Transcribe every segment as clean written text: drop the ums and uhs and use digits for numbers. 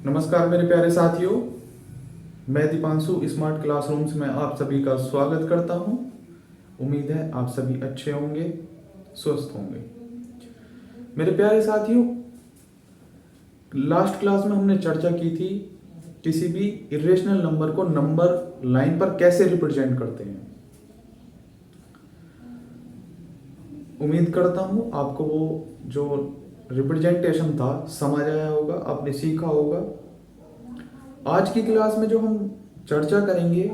नमस्कार मेरे प्यारे साथियों, मैं दीपांशु स्मार्ट क्लासरूम्स में आप सभी का स्वागत करता हूं। उम्मीद है आप सभी अच्छे होंगे, स्वस्थ होंगे। मेरे प्यारे साथियों, लास्ट क्लास में हमने चर्चा की थी किसी भी इरेशनल नंबर को नंबर लाइन पर कैसे रिप्रेजेंट करते हैं। उम्मीद करता हूं आपको वो जो रिप्रेजेंटेशन था समझ आया होगा, आपने सीखा होगा। आज की क्लास में जो हम चर्चा करेंगे,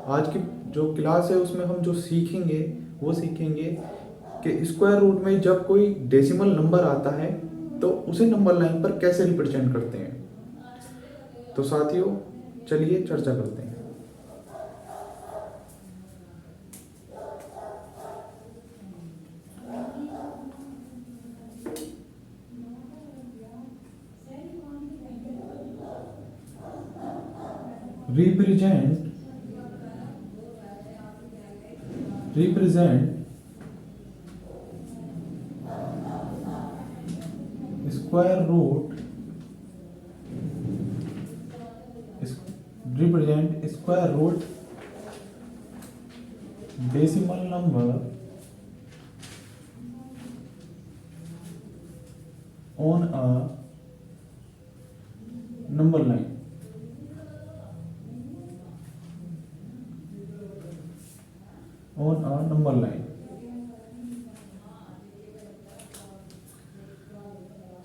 आज की जो क्लास है उसमें हम जो सीखेंगे वो सीखेंगे कि स्क्वायर रूट में जब कोई डेसिमल नंबर आता है तो उसे नंबर लाइन पर कैसे रिप्रेजेंट करते हैं। तो साथियों, चलिए चर्चा करते हैं। Represent square root decimal number on a number line.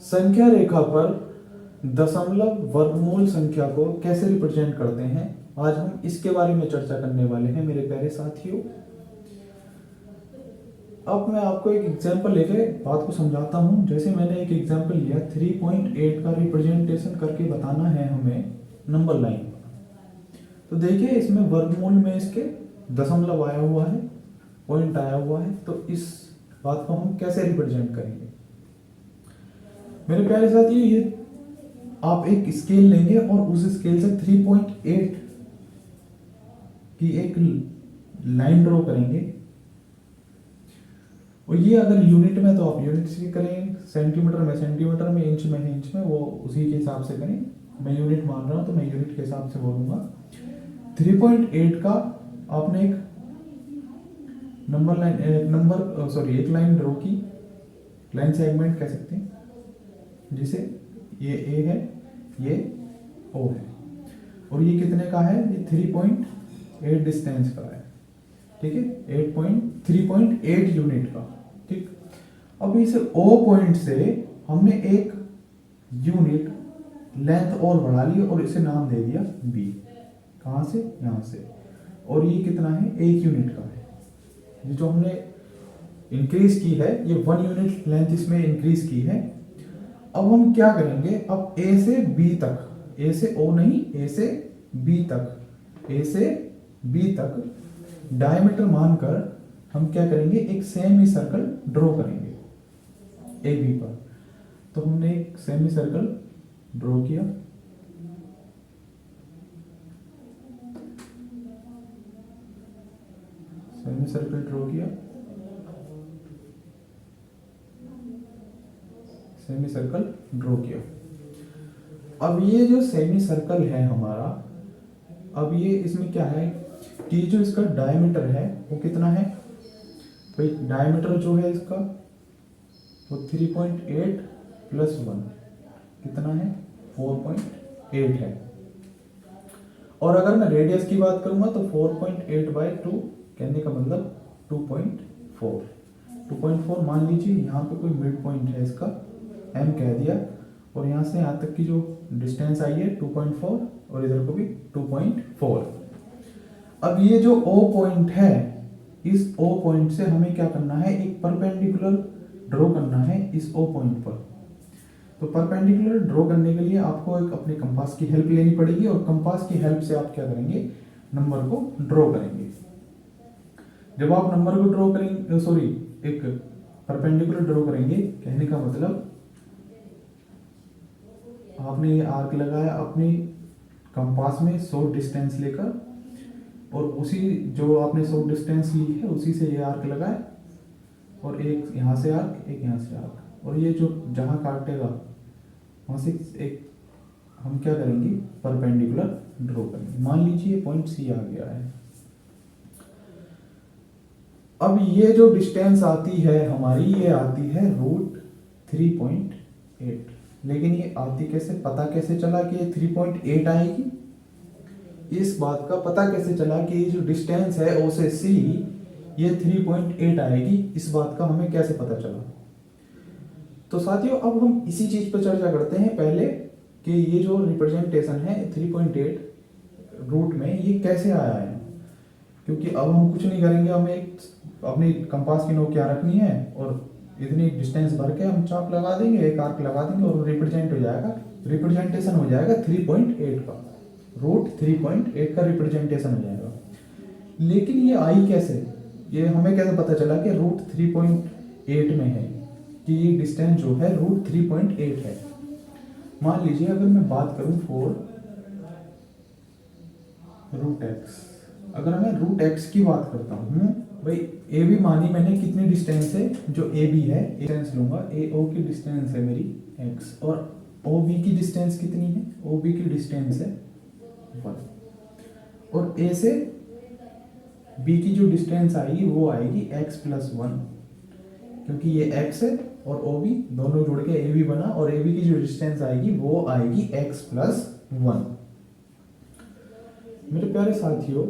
संख्या रेखा पर दशमलव वर्गमूल संख्या को कैसे रिप्रेजेंट करते हैं, आज हम इसके बारे में चर्चा करने वाले हैं मेरे प्यारे साथियों। अब मैं आपको एक एग्जांपल लेके बात को समझाता हूं। जैसे मैंने एक एग्जांपल लिया 3.8 का रिप्रेजेंटेशन करके बताना है हमें नंबर लाइन पर। तो देखिए इसमें वर्गमूल में इसके दशमलव आया हुआ है, पॉइंट आया हुआ है, तो इस बात को हम कैसे रिप्रेजेंट करेंगे। मेरे प्यारे साथियों, ये आप एक स्केल लेंगे और उस स्केल से 3.8 की एक लाइन ड्रॉ करेंगे। और ये अगर यूनिट में तो आप यूनिट से करें, सेंटीमीटर में सेंटीमीटर में, इंच में इंच में, वो उसी के हिसाब से करें। मैं यूनिट मान रहा हूं तो मैं यूनिट के हिसाब से बोलूंगा। 3.8 का आपने एक एक लाइन ड्रॉ की, लाइन सेगमेंट कह सकते हैं, जिसे ये ए है, ये ओ है, और ये कितने का है, ये 3.8 डिस्टेंस का है, ठीक है, 3.8 यूनिट का, ठीक। अब इस ओ पॉइंट से हमने एक यूनिट लेंथ और बढ़ा ली और इसे नाम दे दिया बी। कहां से, यहां से, और ये कितना है, 1 यूनिट का है। ये जो हमने इंक्रीज की है, ये 1 यूनिट लेंथ इसमें इंक्रीज की है। अब हम क्या करेंगे, अब ए से बी तक, ए से ओ नहीं, ए से बी तक डायमीटर मानकर हम क्या करेंगे, एक सेमी सर्कल ड्रॉ करेंगे ए बी पर। तो हमने एक सेमी सर्कल ड्रॉ किया, सेमी सर्कल ड्रॉ किया। अब ये जो सेमी सर्कल है हमारा, अब ये इसमें क्या है कि जो इसका डायमीटर है वो कितना है भाई, डायमीटर जो है इसका वो 3.8 प्लस 1 कितना है, 4.8 है। और अगर मैं रेडियस की बात करूंगा तो 4.8/2 कहने का मतलब 2.4 मान लीजिए। यहाँ पे कोई मिड पॉइंट है इसका, m कह दिया, और यहाँ से यहाँ तक की जो डिस्टेंस आई है 2.4, और इधर को भी 2.4। अब ये जो O पॉइंट है, इस O पॉइंट से हमें क्या करना है, एक परपेंडिकुलर ड्रॉ करना है इस O पॉइंट पर। तो परपेंडिकुलर ड्रॉ करने के लिए आपको एक अपने कंपास की हेल्प लेनी पड़ेगी, और कंपास की हेल्प से आप क्या करेंगे, नंबर को ड्रॉ करेंगे। जब आप नंबर को ड्रॉ करेंगे, एक परपेंडिकुलर ड्रॉ करेंगे, कहने का मतलब आपने ये आर्क लगाया अपने कंपास में 100 डिस्टेंस लेकर, और उसी जो आपने 100 डिस्टेंस ली है उसी से ये आर्क लगाए, और एक यहाँ से आर्क, एक यहाँ से आर्क, और ये जो जहाँ काटेगा वहाँ से एक हम क्या करेंगे, परपेंडिकुलर ड्रॉ करेंगे। मान लीजिए पॉइंट सी आ गया है। अब ये जो डिस्टेंस आती है हमारी, ये आती है √3.8, लेकिन ये आती कैसे, पता कैसे चला कि ये 3.8 आएगी? इस बात का पता कैसे चला कि ये जो डिस्टेंस है ओ से सी, ये 3.8 आएगी? इस बात का हमें कैसे पता चला? तो साथियों अब हम इसी चीज पर चर्चा करते हैं पहले कि ये जो रिप्रेजेंटेशन है 3.8 रूट में, ये कैसे आया है। क्योंकि अब हम कुछ नहीं करेंगे, हमें एक अपनी कंपास की नोक क्या रखनी है और इतनी डिस्टेंस भर के हम चाप लगा देंगे, एक आर्क लगा देंगे और रिप्रेजेंट हो जाएगा, रिप्रेजेंटेशन हो जाएगा 3.8 का, √3.8 का रिप्रेजेंटेशन हो जाएगा। लेकिन ये आई कैसे, ये हमें कैसे पता चला कि √3.8 में है, कि ये डिस्टेंस जो है √3.8 है। मान लीजिए अगर मैं बात करूं फॉर √x, अगर मैं √x की बात करता हूं भाई, ए बी मानी मैंने कितनी डिस्टेंस है, जो ए बी है डिस्टेंस लूंगा, ए ओ की डिस्टेंस है मेरी x, और ओ बी की डिस्टेंस कितनी है, ओ बी की डिस्टेंस है 1, और ए से बी की जो डिस्टेंस आएगी वो आएगी x + 1, क्योंकि ये x है और ओ बी दोनों जुड़ के ए बी बना, और ए बी की जो डिस्टेंस आएगी वो आएगी x + 1। मेरे प्यारे साथियों,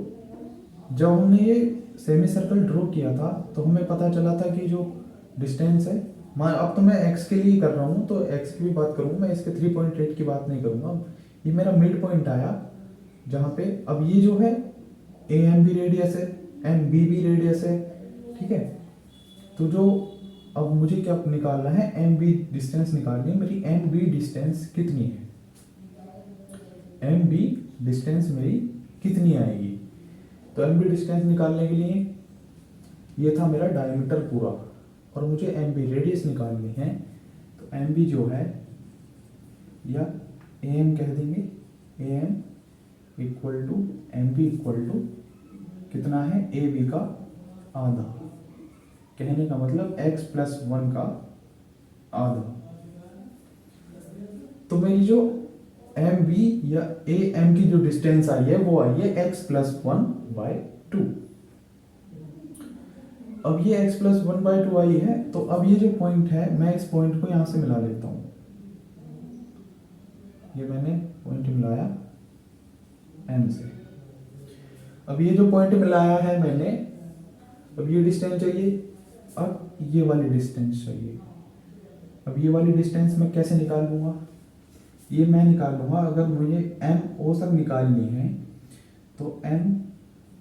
जब हमने ये सेमी सर्कल ड्रॉ किया था तो हमें पता चला था कि जो डिस्टेंस है, अब तो मैं x के लिए कर रहा हूँ तो x की भी बात करूँगा, मैं इसके 3.8 की बात नहीं करूँगा। ये मेरा मिड पॉइंट आया जहाँ पे, अब ये जो है ए एम बी रेडियस है, एम बी बी रेडियस है, ठीक है। तो जो अब मुझे क्या निकालना है, एम बी डिस्टेंस निकालनी है। मेरी एम बी डिस्टेंस कितनी है, एम बी डिस्टेंस मेरी कितनी आएगी? तो एम बी डिस्टेंस निकालने के लिए ये था मेरा डायमीटर पूरा, और मुझे एम बी रेडियस निकालनी है। तो एम बी जो है, या ए एम कह देंगे, A M equal to M B equal to कितना है, ए बी का आधा, कहने का मतलब x + 1 का आधा। तो मेरी जो एम बी या ए एम की जो डिस्टेंस आई है वो आई है x + 1/2। अब ये x + 1/2 आई है, तो अब ये जो पॉइंट है, मैं इस पॉइंट को यहां से मिला लेता हूं। ये मैंने पॉइंट मिलाया m से। अब ये जो पॉइंट मिलाया है मैंने, अब ये डिस्टेंस चाहिए, अब ये वाली डिस्टेंस चाहिए। अब ये वाली डिस्टेंस मैं कैसे निकाल लूंगा, ये मैं निकाल लूंगा, अगर मुझे एम ओ तक निकालनी है तो एम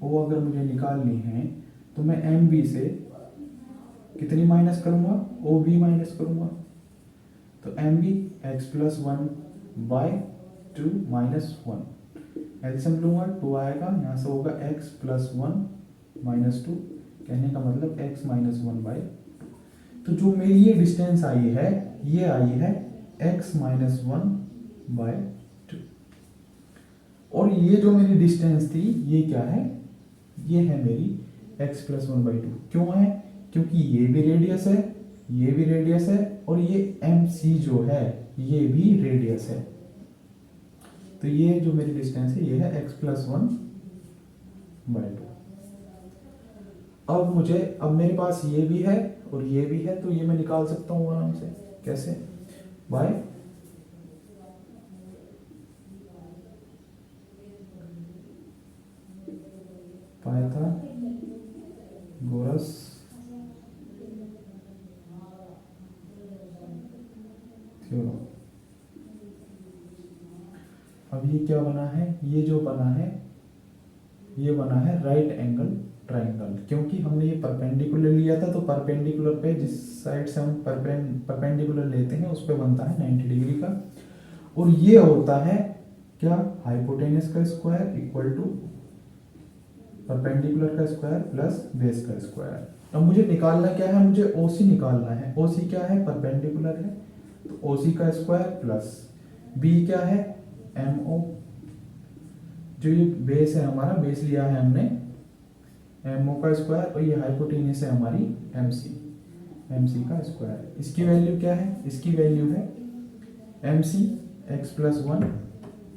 ओ अगर मुझे निकालनी है तो मैं एम बी से कितनी माइनस करूंगा, ओ बी माइनस करूंगा। तो एम बी x + 1/2 - 1, एलसीएम लूंगा 2 आएगा, यहाँ से होगा x + 1 - 2, कहने का मतलब x - 1/2। तो जो मेरी ये डिस्टेंस आई है, ये आई है x - 1/2, और ये जो मेरी डिस्टेंस थी ये क्या है, ये है मेरी x + 1/2। क्यों है, क्योंकि ये भी रेडियस है, ये भी रेडियस है, और ये MC जो है ये भी रेडियस है। तो ये जो मेरी डिस्टेंस है ये है x + 1/2। अब मेरे पास ये भी है और ये भी है, तो ये मैं निकाल सकता हूँ आराम से। कैसे, बाय पाइथागोरस थ्योरम। अब ये क्या बना है, ये जो बना है ये बना है राइट एंगल ट्राइंगल, क्योंकि हमने ये परपेंडिकुलर लिया था, तो परपेंडिकुलर पे जिस साइड से हम परपेंडिकुलर लेते हैं उस पे बनता है 90 डिग्री का, और ये होता है क्या, हाइपोटेनस का स्क्वायर इक्वल टू परपेंडिकुलर का स्क्वायर प्लस बेस का स्क्वायर। अब मुझे निकालना क्या है, मुझे OC निकालना है। OC क्या है, परपेंडिकुलर है, तो OC का स्क्वायर प्लस B क्या है, MO, जो ये बेस है हमारा, बेस लिया है हमने MO का स्क्वायर, और ये हाइपोटेनस है हमारी MC का स्क्वायर। इसकी वैल्यू क्या है, इसकी वैल्यू है MC x + 1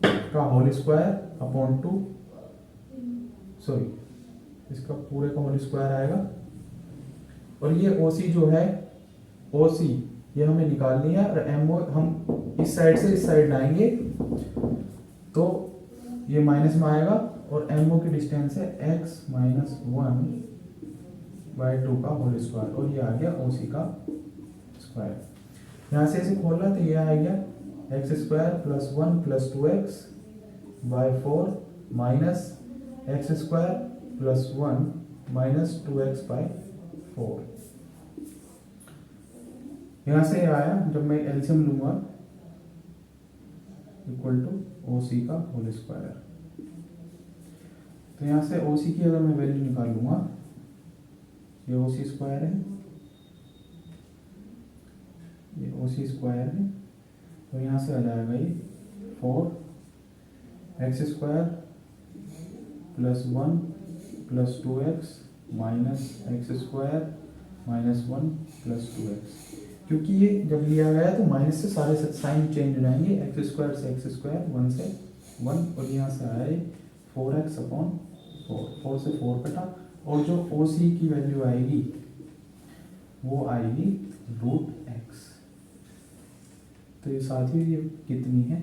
का होल स्क्वायर अपॉन 2, सॉरी इसका पूरे का होल स्क्वायर आएगा। और ये OC जो है, OC ये हमें निकालनी है, और MO हम इस साइड से इस साइड लाएंगे तो ये माइनस में आएगा, और MO की डिस्टेंस है x-1/2 का होल स्क्वायर, और ये आ गया OC का स्क्वायर। यहाँ से इसे खोलना तो ये आ गया x² + 1 + 2x/4 minus x² + 1 - 2x/4। यहाँ से आया, जब मैं एलसीएम लूंगा इक्वल टू OC का होल स्क्वायर। तो यहाँ से OC की अगर मैं वैल्यू निकालूंगा, ये OC स्क्वायर है, ये OC स्क्वायर है, तो यहाँ से आ जाएगा ये 4x² + 1 + 2x minus x² - 1 + 2x। क्योंकि ये जब लिया गया तो माइनस से सारे साइन चेंज हो जाएंगे, x² से x², 1 से 1, और यहाँ से आया 4x/4, 4 से 4 कटा, और जो OC की वैल्यू आएगी वो आएगी √x। तो ये साथियों ये कितनी है,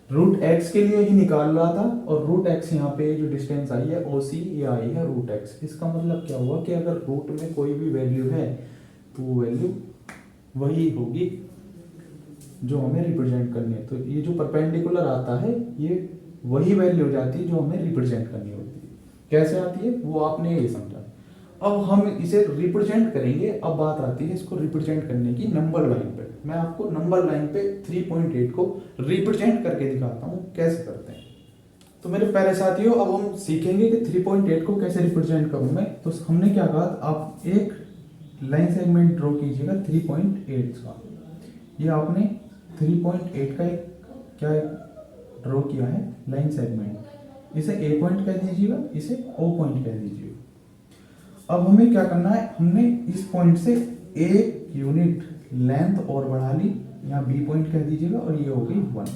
√x के लिए ही निकाल रहा था, और √x यहाँ पे जो डिस्टेंस आई है OC ये आई है √x। इसका मतलब क्या हुआ कि अगर रूट में कोई भी वैल्यू है तो वो वैल्यू वही होगी जो हमें रिप्रेजेंट करनी है। तो ये जो परपेंडिकुलर आता है ये वही वैल्यू हो जाती है जो हमें रिप्रेजेंट करनी होती है। कैसे आती है वो आपने ये समझा। अब हम इसे रिप्रेजेंट करेंगे। अब बात आती है इसको रिप्रेजेंट करने की नंबर लाइन पे। मैं आपको नंबर लाइन पे 3.8 को रिप्रेजेंट करके दिखाता हूँ कैसे करते हैं। तो मेरे प्यारे साथियों, अब हम सीखेंगे कि 3.8 को कैसे रिप्रेजेंट करूँ मैं। तो हमने क्या कहा, आप एक लाइन सेगमेंट ड्रॉ कीजिएगा 3.8 का। ये आपने 3.8 का एक क्या ड्रॉ किया है लाइन सेगमेंट। इसे A पॉइंट कह दीजिएगा, इसे O पॉइंट कह दीजिएगा। अब हमें क्या करना है, हमने इस पॉइंट से 1 यूनिट लेंथ और बढ़ा ली, यहाँ B पॉइंट कह दीजिएगा, और ये हो गई 1।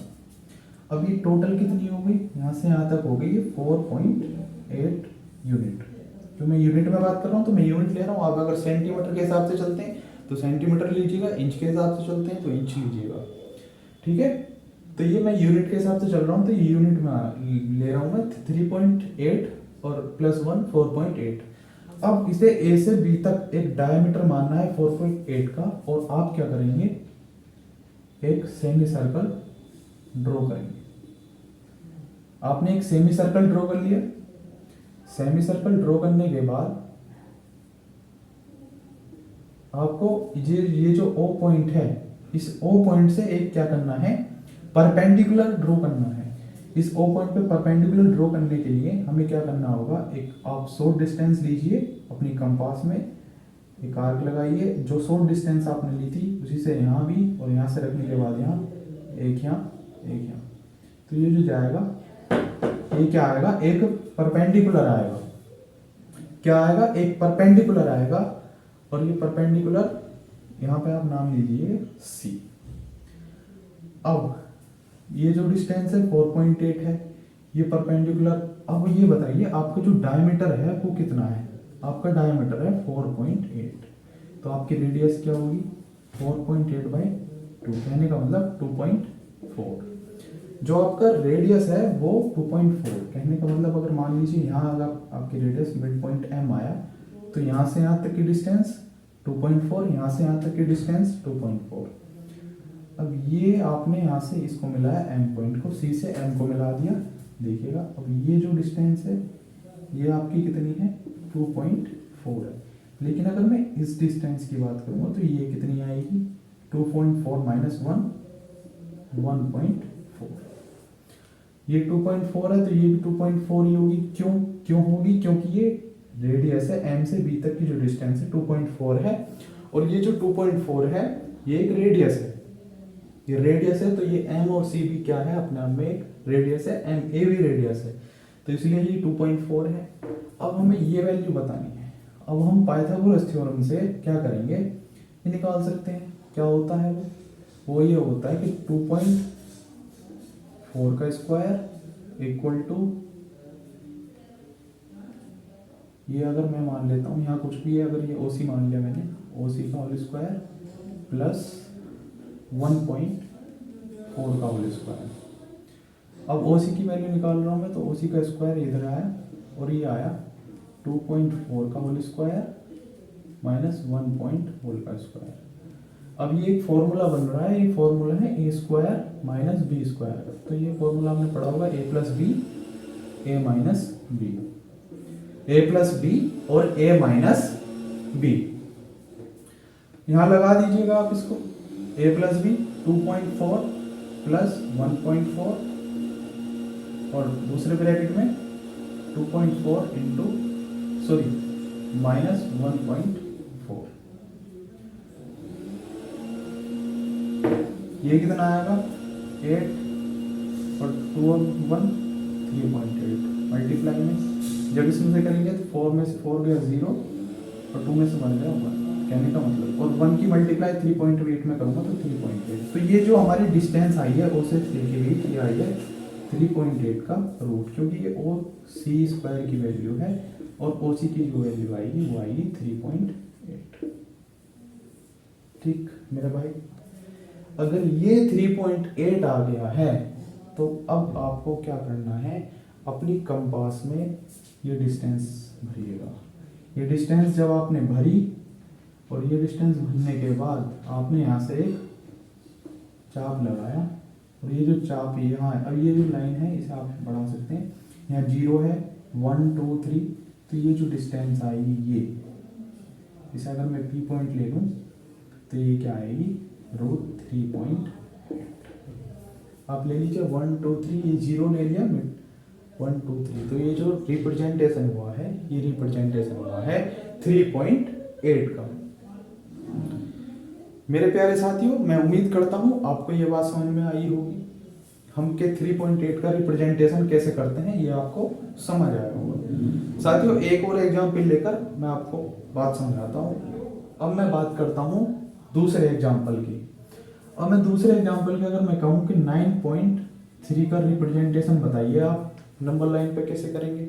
अब ये टोटल कितनी हो गई, यहाँ से यहाँ तक हो गई 4.8 यूनिट। जो मैं यूनिट में बात कर रहा हूँ तो मैं यूनिट ले रहा हूँ। आप अगर सेंटीमीटर के हिसाब से चलते हैं तो सेंटीमीटर लीजिएगा, इंच के हिसाब से चलते हैं तो इंच लीजिएगा, ठीक है। तो ये मैं यूनिट के हिसाब से चल रहा हूँ तो ये यूनिट में ले रहा हूँ मैं 3.8 और +1 4.8। अब इसे A से B तक एक डायमीटर मानना है 4.8 का, और आप क्या करेंगे, एक सेमी सर्कल ड्रॉ करेंगे। आपने एक सेमी सर्कल ड्रॉ कर लिया। सेमी सर्कल ड्रॉ करने के बाद आपको ये जो O पॉइंट है, इस O पॉइंट से एक क्या करना है, परपेंडिकुलर ड्रॉ करना है। इस O पॉइंट पे परपेंडिकुलर ड्रॉ करने के लिए हमें क्या करना होगा, एक आप शॉर्ट डिस्टेंस लीजिए अपनी कंपास में, एक आर्क लगाइए। जो शॉर्ट डिस्टेंस आपने ली थी उसी से यहाँ भी, और यहाँ से रखने के बाद यहाँ एक, यहाँ। तो ये जो जाएगा ये क्या आएगा, एक परपेंडिकुलर आएगा। क्या आएगा, एक परपेंडिकुलर आएगा, और ये परपेंडिकुलर यहाँ पे आप नाम लीजिए C। अब ये जो डिस्टेंस है 4.8 है, ये परपेंडिकुलर। अब ये बताइए आपका जो डायमीटर है वो कितना है। आपका डायमीटर है 4.8, तो आपकी रेडियस क्या होगी 4.8/2, कहने का मतलब 2.4। जो आपका रेडियस है वो 2.4, कहने का मतलब अगर मान लीजिए यहाँ अगर आपकी रेडियस मिड पॉइंट M आया तो यहाँ से यहाँ तक की डिस्टेंस 2.4, यहाँ से यहाँ तक की डिस्टेंस 2.4। अब ये आपने यहाँ से इसको मिलाया M पॉइंट को, C से M को मिला दिया। देखिएगा अब ये जो डिस्टेंस है ये आपकी कितनी है 2.4 है। लेकिन अगर मैं इस डिस्टेंस की बात करूँगा तो ये कितनी आएगी 2.4 - 1 1.4। ये 2.4 है तो ये भी 2.4 ही होगी। क्यों होगी, क्योंकि ये रेडियस है M से B तक की जो डिस्टेंस है 2.4 है, और ये जो 2.4 है ये एक रेडियस है। ये रेडियस है तो ये M और C भी क्या है, अपने आप में एक रेडियस है। A भी रेडियस है, तो इसलिए ये 2.4 है। अब हमें ये वैल्यू बतानी है। अब हम पाइथागोरस थ्योरम से क्या करेंगे, ये निकाल सकते हैं। क्या होता है वो ये होता है कि 4 का स्क्वायर इक्वल टू, ये अगर मैं मान लेता हूँ यहाँ कुछ भी है, अगर ये OC मान लिया मैंने, OC का होल स्क्वायर प्लस 1.4 का होल स्क्वायर। अब OC की वैल्यू निकाल रहा हूँ मैं, तो OC का स्क्वायर इधर आया और ये आया 2.4 का होल स्क्वायर माइनस 1 का स्क्वायर। अब ये एक फॉर्मूला बन रहा है, ये फॉर्मूला है ए स्क्वायर माइनस बी स्क्वायर। तो ये फॉर्मूला आपने पढ़ा होगा, ए प्लस बी ए माइनस बी, ए प्लस बी और ए माइनस बी। यहां लगा दीजिएगा आप इसको, ए प्लस बी 2.4 प्लस 1.4 और दूसरे ब्रैकेट में 2.4 इंटू माइनस 1.4। ये कितना आएगा 8 और 2 और 1 3.8 मल्टीप्लाई में जब इसमें से करेंगे तो 4 में से 4 गया 0 और 2 में से 1 गया 1, कहने का मतलब, और 1 की मल्टीप्लाई 3.8 में करूँगा तो 3.8। तो ये जो हमारी डिस्टेंस आई है उससे सी के बीच ये आई है 3.8 का रूट, क्योंकि ये ओ सी स्क्वायर की वैल्यू है और ओ सी की जो वैल्यू आएगी वो आएगी 3.8। ठीक मेरा भाई, अगर ये 3.8 आ गया है तो अब आपको क्या करना है, अपनी कंपास में ये डिस्टेंस भरिएगा। ये डिस्टेंस जब आपने भरी और ये डिस्टेंस भरने के बाद आपने यहाँ से एक चाप लगाया और ये जो चाप यहाँ है, अब ये जो लाइन है इसे आप बढ़ा सकते हैं, यहाँ 0 है 1 2 3, तो ये जो डिस्टेंस आएगी ये, इसे अगर मैं P पॉइंट ले लूँ तो ये क्या आएगी √3.8। आप ले लीजिए 1 2 3, ये 0 ले लिया 1 2 3, तो ये जो रिप्रेजेंटेशन हुआ है ये रिप्रेजेंटेशन हुआ है 3.8 का। मेरे प्यारे साथियों, मैं उम्मीद करता हूँ आपको ये बात समझ में आई होगी, हम के 3.8 का रिप्रेजेंटेशन कैसे करते हैं ये आपको समझ आया होगा। साथियों, एक और एग्जाम्पल लेकर मैं आपको बात समझाता हूँ। अब मैं बात करता हूँ दूसरे एग्जाम्पल की। अब मैं दूसरे एग्जाम्पल की अगर मैं कहूँ कि 9.3 का रिप्रेजेंटेशन बताइए आप नंबर लाइन पे कैसे करेंगे।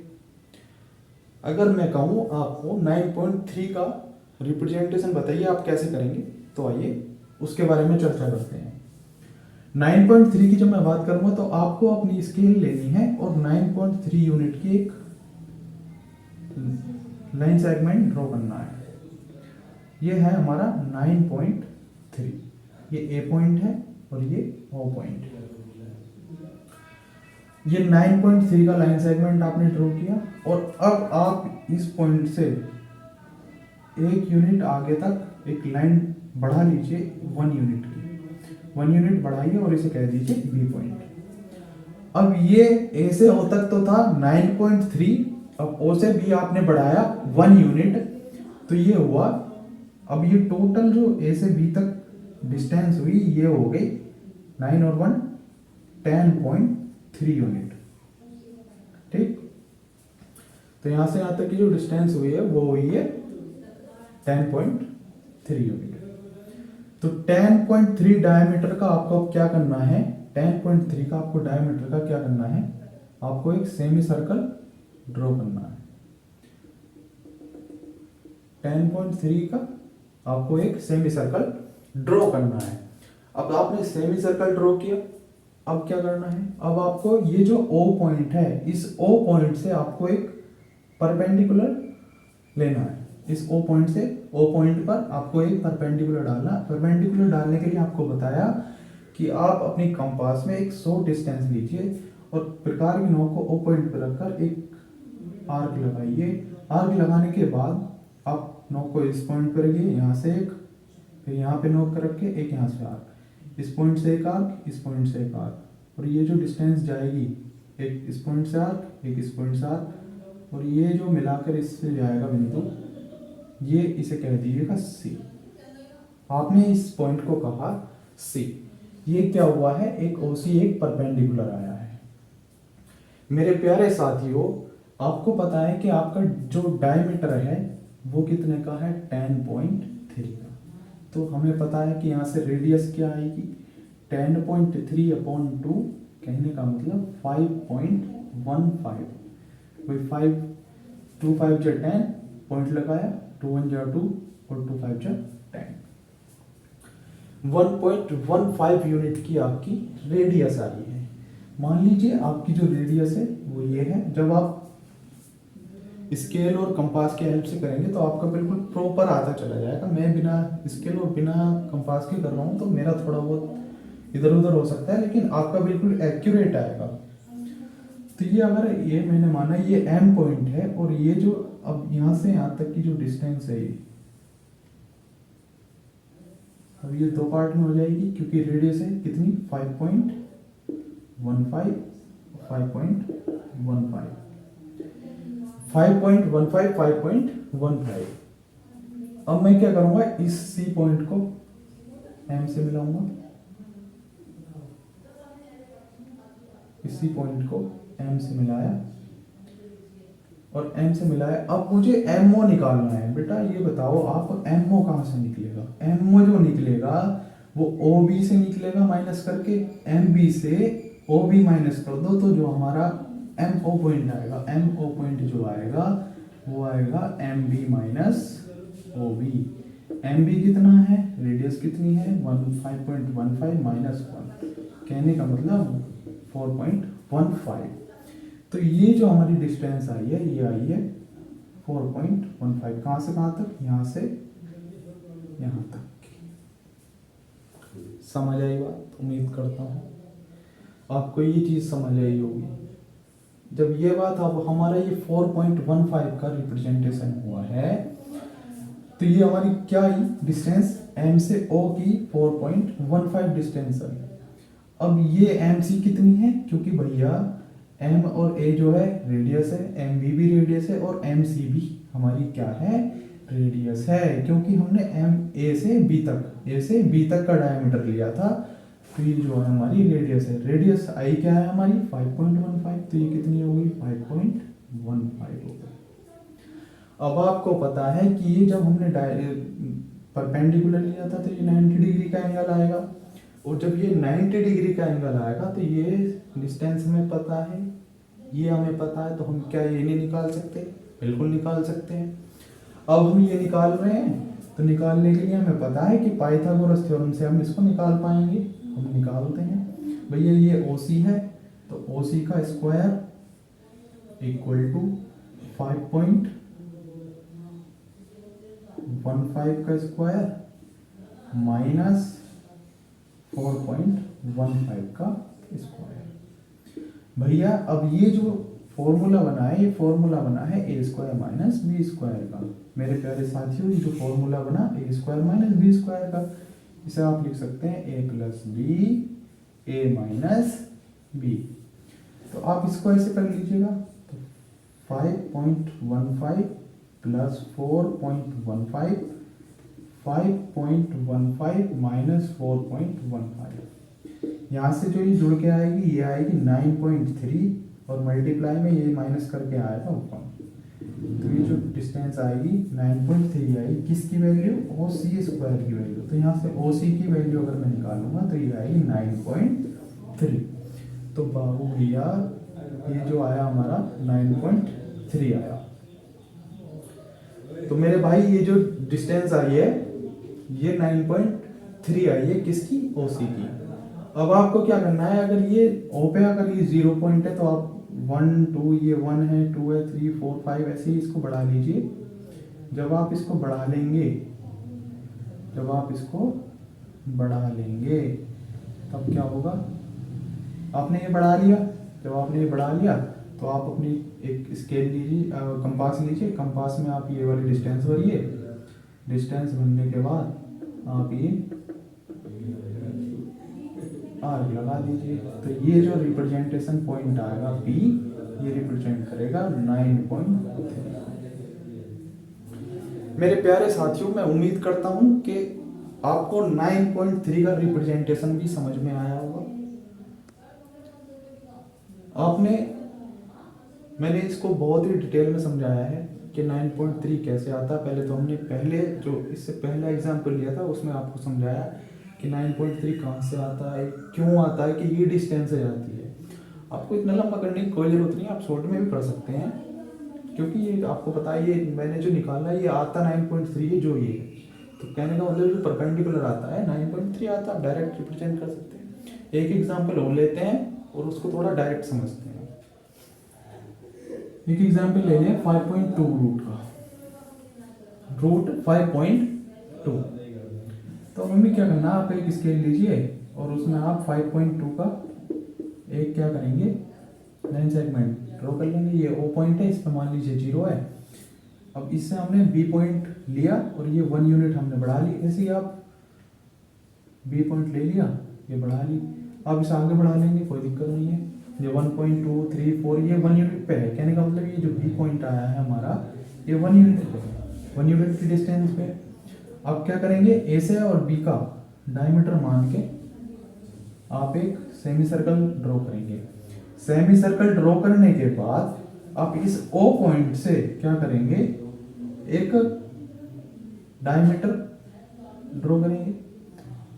अगर मैं कहूँ आपको 9.3 का रिप्रेजेंटेशन बताइए आप कैसे करेंगे, तो आइए उसके बारे में चर्चा करते हैं। 9.3 की जब मैं बात करूंगा तो आपको अपनी स्केल लेनी है और 9.3 यूनिट की एक लाइन सेगमेंट ड्रॉ करना है। ये है हमारा 9.3, ये ए पॉइंट है और ये ओ पॉइंट है। ये 9.3 का लाइन सेगमेंट आपने ड्रॉ किया और अब आप इस पॉइंट से एक यूनिट आगे तक एक लाइन बढ़ा लीजिए 1 यूनिट की, 1 यूनिट बढ़ाइए और इसे कह दीजिए बी पॉइंट। अब ये ए से ओ तक तो था 9.3, अब ओ से बी आपने बढ़ाया 1 यूनिट, तो ये हुआ, अब ये टोटल जो ए से बी तक डिस्टेंस हुई ये हो गई 9 और 1 10.3 यूनिट। ठीक, तो यहां से यहां तक की जो डिस्टेंस हुई है वो हुई है 10.3 यूनिट। तो 10.3 डायमीटर का आपको क्या करना है, 10.3 का आपको डायमीटर का क्या करना है, आपको एक सेमी सर्कल ड्रॉ करना है। 10.3 का आपको एक सेमी सर्कल ड्रॉ करना है। अब आपने सेमी सर्कल ड्रॉ किया, अब क्या करना है, अब आपको ये जो O पॉइंट है इस O पॉइंट से आपको एक परपेंडिकुलर लेना है। इस O पॉइंट से O पॉइंट पर आपको एक परपेंडिकुलर डालना। परपेंडिकुलर डालने के लिए आपको बताया कि आप अपनी कंपास में एक शॉर्ट डिस्टेंस लीजिए और प्रकार की नोक को O पॉइंट पर रखकर एक आर्क लगाइए। आर्क लगाने के बाद आप नोक को इस पॉइंट पर रखिए, यहाँ से एक, फिर यहाँ पे नोक कर रखे एक, यहाँ से आर्क, इस पॉइंट से एक आर्क, इस पॉइंट से एक आर्क, और ये जो डिस्टेंस जाएगी एक इस पॉइंट से आर्क, एक इस पॉइंट से आर्क, और ये जो मिलाकर इससे जाएगा बिंदु, ये इसे कह दीजिएगा सी। आपने इस पॉइंट को कहा सी। ये क्या हुआ है, एक ओसी एक परपेंडिकुलर आया है। मेरे प्यारे साथियों, आपको पता है कि आपका जो डायमीटर है वो कितने का है, 10.3 का। तो हमें पता है कि यहाँ से रेडियस क्या आएगी, 10.3/2 कहने का मतलब 5.15। वही 5 2 5 जा 10 पॉइंट लगाया, 2 1 जा 2 और 2 5 जा 10। 1.15 यूनिट की आपकी रेडियस आ रही है। मान लीजिए आपकी जो रेडियस है वो ये है। जब आप स्केल और कंपास के हेल्प से करेंगे तो आपका बिल्कुल प्रॉपर आता चला जाएगा। मैं बिना स्केल और बिना कंपास के कर रहा हूँ तो मेरा थोड़ा बहुत इधर उधर हो सकता है, लेकिन आपका बिल्कुल एक्यूरेट आएगा। तो ये अगर ये मैंने माना ये एम पॉइंट है और ये जो अब यहाँ से यहाँ तक की जो डिस्टेंस है ये, अब ये दो पार्ट में हो जाएगी क्योंकि रेडियस है कितनी 5.15 5.15। अब मैं क्या करूंगा, इस सी पॉइंट को एम से मिलाऊंगा, इसी पॉइंट को एम से मिलाया और एम से मिलाया। अब मुझे एमओ निकालना है। बेटा ये बताओ आप एमओ कहाँ से निकलेगा? एमओ जो निकलेगा वो ओ बी से निकलेगा माइनस करके, एम बी से ओ बी माइनस कर दो तो जो हमारा एम ओ पॉइंट आएगा, एम ओ पॉइंट जो आएगा वो आएगा M B minus O B. M B कितना है, रेडियस कितनी है 5.15 माइनस 1, कहने का मतलब 4.15। तो ये जो हमारी डिस्टेंस आई है ये आई है 4.15। कहाँ से कहाँ तक? यहाँ से यहाँ तक। समझ आई बात? उम्मीद करता हूँ आपको ये चीज़ समझ आई होगी। जब ये बात अब हमारा ये 4.15 का रिप्रेजेंटेशन हुआ है तो ये हमारी क्या आई डिस्टेंस एम से ओ की 4.15 डिस्टेंस है। अब ये एम सी कितनी है, क्योंकि भैया एम और ए जो है रेडियस है, एम बी भी रेडियस है और एम सी भी हमारी क्या है, रेडियस है। क्योंकि हमने एम ए से बी तक का डायमीटर लिया था तो ये जो है हमारी रेडियस है। रेडियस आई क्या है हमारी 5.15, तो ये कितनी होगी 5.15 होगी। अब आपको पता है कि ये जब हमने परपेंडिकुलर लिया था तो ये 90 डिग्री का एंगल आएगा, और जब ये 90 डिग्री का एंगल आएगा तो ये डिस्टेंस हमें पता है, ये हमें पता है, तो हम क्या ये नहीं निकाल सकते? बिल्कुल निकाल सकते हैं। अब हम ये निकाल रहे हैं तो निकालने के लिए हमें पता है कि पाइथागोरस थ्योरम से हम इसको निकाल पाएंगे। हम निकालते हैं भैया, ये OC है तो OC का स्क्वायर इक्वल टू 5.15 का स्क्वायर माइनस 4.15 का स्क्वायर। भैया अब ये जो फॉर्मूला बना है ये फॉर्मूला बना है ए स्क्वायर माइनस बी स्क्वायर का। मेरे प्यारे साथियों ये जो फॉर्मूला बना ए स्क्वायर माइनस बी स्क्वायर का, इसे आप लिख सकते हैं ए प्लस बी ए माइनस बी। तो आप इसको ऐसे कर लीजिएगा, तो 5.15 प्लस 4.15 5.15 माइनस 4.15, यहाँ से जो ये जुड़ के आएगी ये आएगी 9.3 और मल्टीप्लाई में ये माइनस करके आएगा 1। तो ये जो डिस्टेंस आएगी 9.3 आएगी, किसकी वैल्यू? OC स्क्वायर की वैल्यू। तो यहाँ से OC की वैल्यू अगर मैं निकालूंगा तो ये आएगी 9.3। तो बाबू भैया ये जो आया हमारा 9.3 आया। तो मेरे भाई ये जो डिस्टेंस आई है ये 9.3 आई है, किसकी? OC की। अब आपको क्या करना है, अगर ये O पे अगर ये 0 पॉइंट है तो आप 1 2 ये 1 है 2 है 3 4 5 ऐसे ही इसको बढ़ा लीजिए। जब आप इसको बढ़ा लेंगे तब क्या होगा, आपने ये बढ़ा लिया। जब आपने ये बढ़ा लिया तो आप अपनी एक स्केल लीजिए, कंपास लीजिए, कंपास में आप ये वाली डिस्टेंस भरिए। डिस्टेंस भरने के बाद आप ये आर्क लगा दीजिए। तो ये जो रिप्रेजेंटेशन पॉइंट आएगा P, ये रिप्रेजेंट करेगा 9.3। मेरे प्यारे साथियों मैं उम्मीद करता हूं कि आपको 9.3 का रिप्रेजेंटेशन भी समझ में आया होगा। मैंने इसको बहुत ही डिटेल में समझाया है कि 9.3 कैसे आता है। पहले तो हमने इससे पहला एग्जाम्पल लिया था उसमें आपको समझाया कि 9.3 कहाँ से आता है, क्यों आता है, कि ये डिस्टेंस से जाती है। आपको इतना लंबा करने की कोई ज़रूरत नहीं है, आप शॉर्ट में भी कर सकते हैं, क्योंकि ये आपको पता है, ये मैंने जो निकाला है ये आता 9.3 है जो ये है। तो कहने का मतलब जो परपेंडिकुलर आता है 9.3 आता है, आप डायरेक्ट रिप्रेजेंट कर सकते हैं। एक एग्जाम्पल और लेते हैं और उसको थोड़ा डायरेक्ट समझते हैं। एक एग्जाम्पल ले लें 5.2 रूट का, रूट 5.2। तो मम्मी क्या करना, आप एक स्केल लीजिए और उसमें आप 5.2 का एक क्या करेंगे, लाइन सेगमेंट ड्रॉ कर लेंगे। ये ओ पॉइंट है, इस पर मान लीजिए 0 है। अब इससे हमने बी पॉइंट लिया और ये 1 यूनिट हमने बढ़ा ली। ऐसे ही आप बी पॉइंट ले लिया, ये बढ़ा ली, आप इसे आगे बढ़ा लेंगे, कोई दिक्कत नहीं है। ये 1.2 3 4 ये 1 यूनिट पे है। कहने का मतलब ये जो बी पॉइंट आया है हमारा, ये 1 यूनिट पे है, 1 यूनिट की डिस्टेंस पे। अब क्या करेंगे, ए से और बी का डायमीटर मान के आप एक सेमी सर्कल ड्रॉ करेंगे। सेमी सर्कल ड्रॉ करने के बाद आप इस ओ पॉइंट से क्या करेंगे, एक डायमीटर ड्रॉ करेंगे।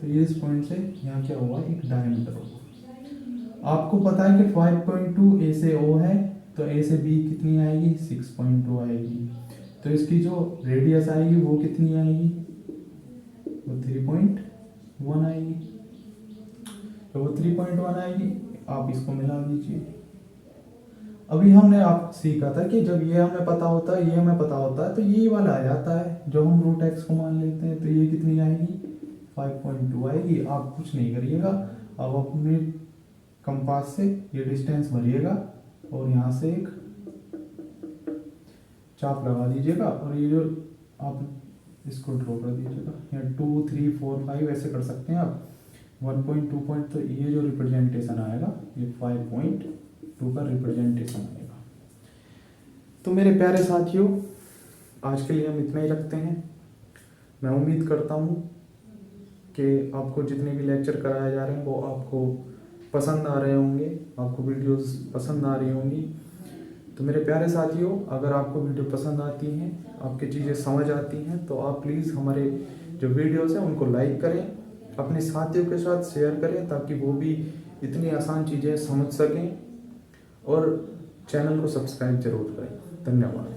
तो ये इस पॉइंट से यहाँ क्या हुआ, एक डायमीटर होगा। आपको पता है कि 5.2 ए से ओ है, तो ए से बी कितनी आएगी, 6.2 आएगी। तो इसकी जो रेडियस आएगी वो कितनी आएगी, वो 3.1 आएगी। तो वो 3.1 आएगी, आप इसको मिला दीजिए। अभी हमने आप सीखा था कि जब ये हमें पता होता है, ये हमें पता होता है, तो ये वाला आ जाता है जब हम रूट एक्स को मान लेते हैं। तो ये कितनी आएगी, 5.2 आएगी। आप कुछ नहीं करिएगा, अब अपने कंपास से ये डिस्टेंस भरिएगा और यहाँ से एक चाप लगा दीजिएगा और ये जो आप इसको ड्रॉ कर दीजिएगा। यहाँ 2 3 4 5 ऐसे कर सकते हैं आप। 1.2 पॉइंट, तो ये जो रिप्रेजेंटेशन आएगा ये 5.2 का रिप्रेजेंटेशन आएगा। तो मेरे प्यारे साथियों, आज के लिए हम इतना ही रखते हैं। मैं उम्मीद करता हूँ कि आपको जितने भी लेक्चर कराए जा रहे हैं वो आपको पसंद आ रहे होंगे, आपको वीडियोस पसंद आ रही होंगी। तो मेरे प्यारे साथियों, अगर आपको वीडियो पसंद आती हैं, आपकी चीज़ें समझ आती हैं, तो आप प्लीज़ हमारे जो वीडियोस हैं उनको लाइक करें, अपने साथियों के साथ शेयर करें, ताकि वो भी इतनी आसान चीज़ें समझ सकें, और चैनल को सब्सक्राइब जरूर करें। धन्यवाद।